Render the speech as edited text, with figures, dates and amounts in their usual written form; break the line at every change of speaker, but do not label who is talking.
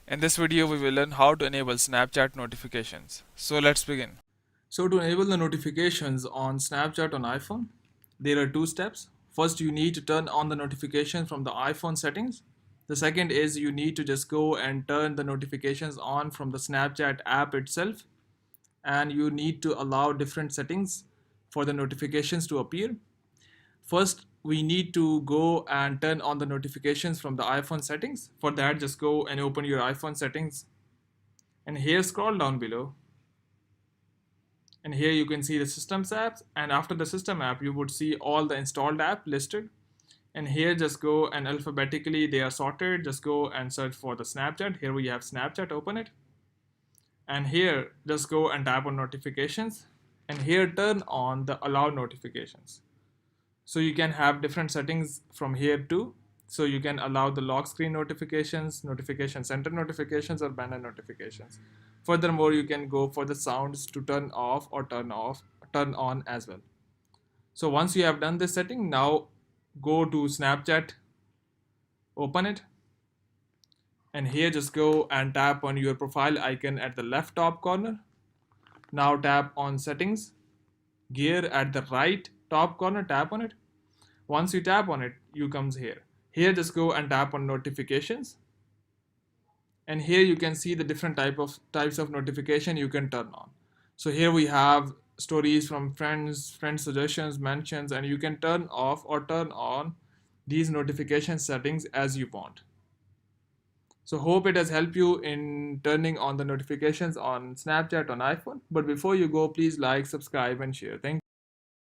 In this video, we will learn how to enable Snapchat notifications. So let's begin. So to enable the notifications on Snapchat on iPhone, there are two steps. First, you need to turn on the notification from the iPhone settings. The second is you need to just go and turn the notifications on from the Snapchat app itself. And you need to allow different settings for the notifications to appear. First, we need to go and turn on the notifications from the iPhone settings. For that, just go and open your iPhone settings. And here scroll down below. And here you can see the systems apps. And after the system app, you would see all the installed app listed. And here just go and alphabetically they are sorted. Just go and search for the Snapchat. Here we have Snapchat, open it. And here just go and tap on notifications. And here turn on the allow notifications. So you can have different settings from here too. So you can allow the lock screen notifications, notification center notifications, or banner notifications. Furthermore, you can go for the sounds to turn off or turn on as well. So once you have done this setting, now go to Snapchat, open it, and here just go and tap on your profile icon at the left top corner. Now tap on settings, gear at the right top corner, tap on it. Once you tap on it, you comes here. Here just go and tap on notifications. And here you can see the different types of notification you can turn on. So here we have stories from friends, friend suggestions, mentions, and you can turn off or turn on these notification settings as you want. So hope it has helped you in turning on the notifications on Snapchat on iPhone. But before you go, please like, subscribe, and share. Thank you.